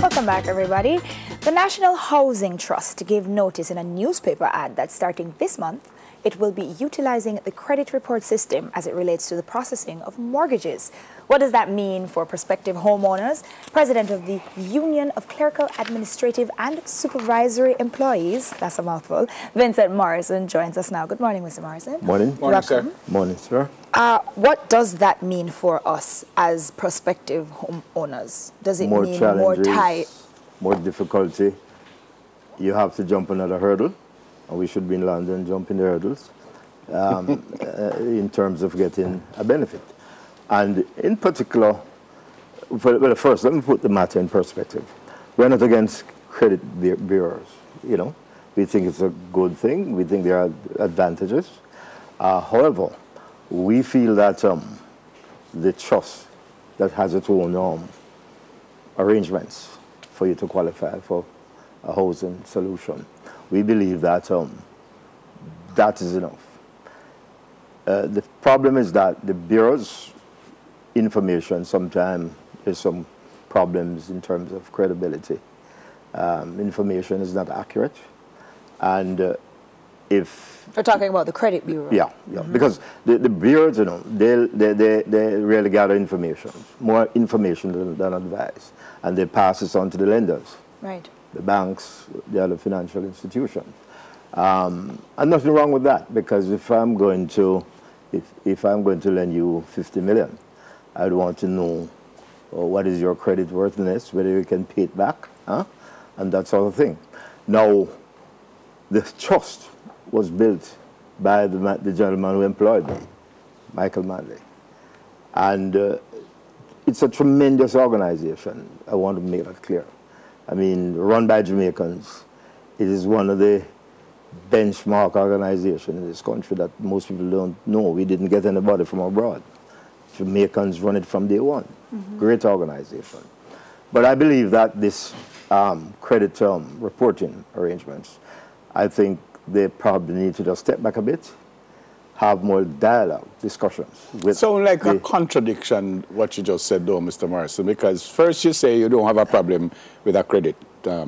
Welcome back, everybody. The National Housing Trust gave notice in a newspaper ad that starting this month, it will be utilizing the credit report system as it relates to the processing of mortgages. What does that mean for prospective homeowners? President of the Union of Clerical, Administrative and Supervisory Employees, that's a mouthful, Vincent Morrison joins us now. Good morning, Mr. Morrison. Morning. Morning, sir. Morning, sir. What does that mean for us as prospective homeowners? Does it mean more time? More difficulty. You have to jump another hurdle, and we should be in London jumping the hurdles in terms of getting a benefit. And in particular, well, first, let me put the matter in perspective. We're not against credit bureaus, you know. We think it's a good thing. We think there are advantages. However, we feel that the trust that has its own arrangements for you to qualify for a housing solution, we believe that that is enough. The problem is that the bureau's information, sometimes there's some problems in terms of credibility. Information is not accurate, and if we're talking about the credit bureau, because the bureaus, you know, they really gather information, more information than advice, and they pass this on to the lenders, right? The banks, the other financial institutions, and nothing wrong with that, because if I'm going to lend you 50 million, I'd want to know what is your credit worthiness, whether you can pay it back, and that sort of thing. Now, the trust was built by the gentleman who employed me, Michael Manley. And it's a tremendous organization. I want to make that clear. I mean, run by Jamaicans. It is one of the benchmark organizations in this country that most people don't know. We didn't get anybody from abroad. Jamaicans run it from day one. Great organization. But I believe that this credit reporting arrangements, I think they probably need to just step back a bit, have more dialogue, discussions. Sound like a contradiction, what you just said, though, Mr. Morrison, because first you say you don't have a problem with a credit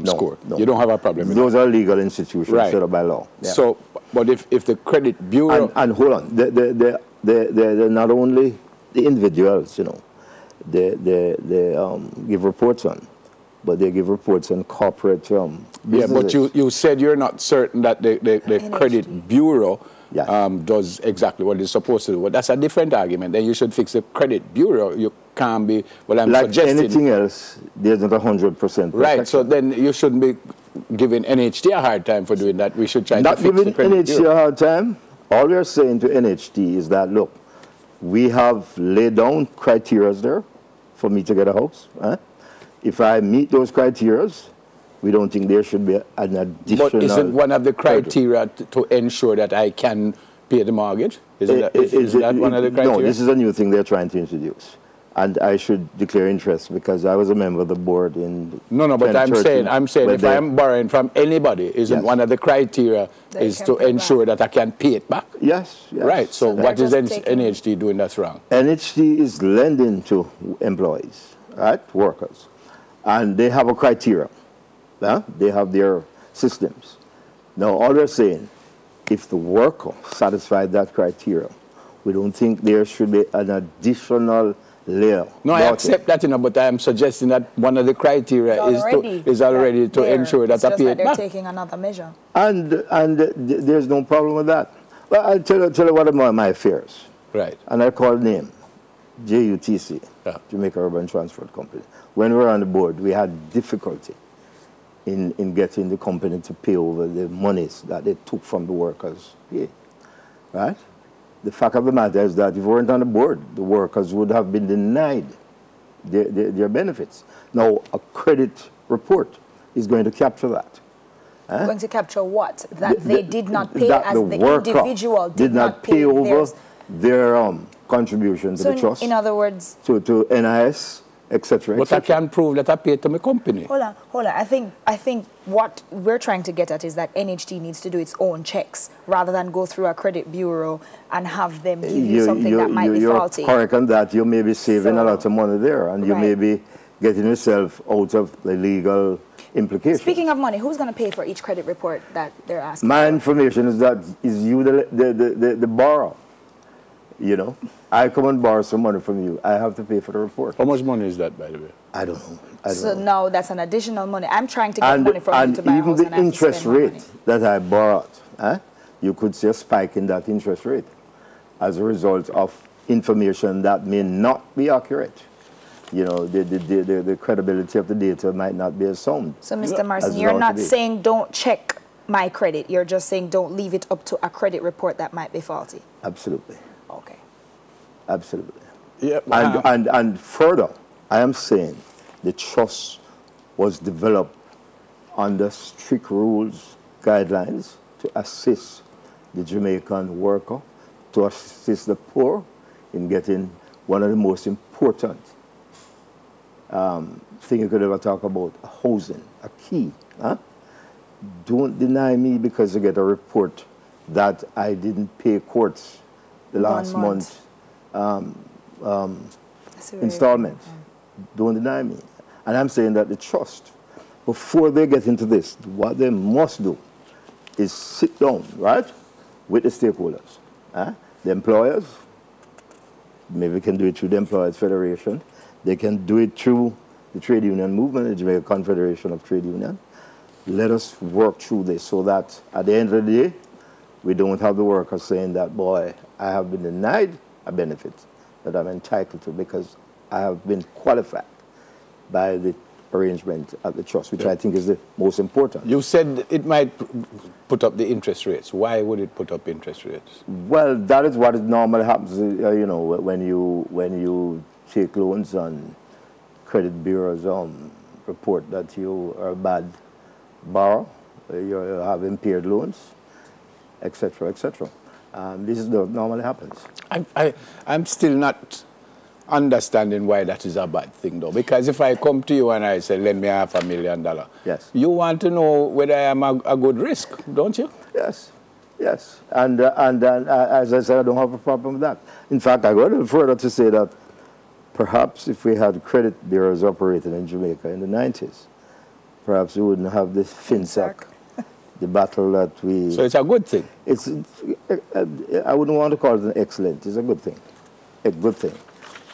score. No. You don't have a problem with those are legal institutions set up by law. Yeah. So, but if the credit bureau... And hold on, they're not only the individuals, you know, they give reports on, but they give reports on corporate businesses. Yeah, but you said you're not certain that the credit bureau does exactly what it's supposed to do. Well, that's a different argument. Then you should fix the credit bureau. You can't be, well, I'm like suggesting... anything else, there's not 100% protection. Right, so then you shouldn't be giving NHT a hard time for doing that. We should try to fix the credit bureau. Not giving NHT a hard time. All we're saying to NHT is that, look, we have laid down criteria there for me to get a house. If I meet those criteria, we don't think there should be an additional... But isn't one of the criteria to ensure that I can pay the mortgage? Is that one of the criteria? No, this is a new thing they're trying to introduce. And I should declare interest because I was a member of the board in... No, but I'm saying if I'm borrowing from anybody, isn't one of the criteria is to ensure that I can pay it back? Yes. Right, so what is NHT doing that's wrong? NHT is lending to employees, right, workers. And they have a criteria. They have their systems. Now, all we're saying, if the worker satisfies that criteria, we don't think there should be an additional layer. No, I accept that, you know, but I'm suggesting that one of the criteria is already to ensure that I pay it back. They're taking another measure. And there's no problem with that. Well, I'll tell you what are my fears. Right. And I call name, JUTC, Jamaica Urban Transport Company. When we were on the board, we had difficulty in getting the company to pay over the monies that they took from the workers. Right? The fact of the matter is that if we weren't on the board, the workers would have been denied their benefits. Now, a credit report is going to capture that. Going to capture what? That they did not pay as the individual did not pay over their contribution to the trust. In other words... To NIS, etc. But I can prove that I paid to my company. Hold on. I think what we're trying to get at is that NHT needs to do its own checks rather than go through a credit bureau and have them give you something that might be faulty. You're correct on that. You may be saving a lot of money there, and you may be getting yourself out of the legal implications. Speaking of money, who's going to pay for each credit report that they're asking My for? information is that is you the borrower. You know, I come and borrow some money from you. I have to pay for the report. How much money is that, by the way? I don't know. I don't So know. no, that's an additional money. I'm trying to get money from you to buy a even house, the and I have to interest spend more rate money. that I borrowed, you could see a spike in that interest rate as a result of information that may not be accurate. You know, the credibility of the data might not be as sound. So, Mr. Morrison, as it you're ought not to be. saying don't check my credit. You're just saying don't leave it up to a credit report that might be faulty. Absolutely. Okay. Absolutely. Yeah, And further, I am saying the trust was developed under strict rules, guidelines to assist the Jamaican worker, to assist the poor in getting one of the most important thing you could ever talk about, housing, a key. Don't deny me because you get a report that I didn't pay courts the last month installment. Don't deny me. And I'm saying that the trust, before they get into this, what they must do is sit down, right, with the stakeholders, the employers. Maybe we can do it through the Employers Federation. They can do it through the trade union movement, the Jamaica Confederation of Trade Union. Let us work through this so that at the end of the day, we don't have the workers saying that, boy, I have been denied a benefit that I'm entitled to because I have been qualified by the arrangement at the trust, which I think is the most important. You said it might put up the interest rates. Why would it put up interest rates? Well, that is what normally happens, you know, when you take loans and credit bureaus report that you are a bad borrower, you have impaired loans, etc., etc. This is what normally happens. I'm still not understanding why that is a bad thing, though. Because if I come to you and I say, lend me $500,000, yes, you want to know whether I am a good risk, don't you? Yes, yes. And as I said, I don't have a problem with that. In fact, I go a little further to say that perhaps if we had credit bureaus operating in Jamaica in the 90s, perhaps we wouldn't have this FinSac, the battle that we... So it's a good thing? I wouldn't want to call it an excellent. It's a good thing. A good thing.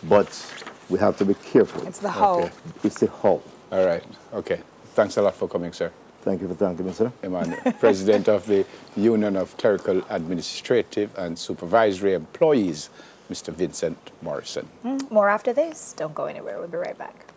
But we have to be careful. It's the how. Okay. It's the how. All right. Okay. Thanks a lot for coming, sir. Thank you for thanking me, sir. Emmanuel, President of the Union of Clerical, Administrative and Supervisory Employees, Mr. Vincent Morrison. More after this. Don't go anywhere. We'll be right back.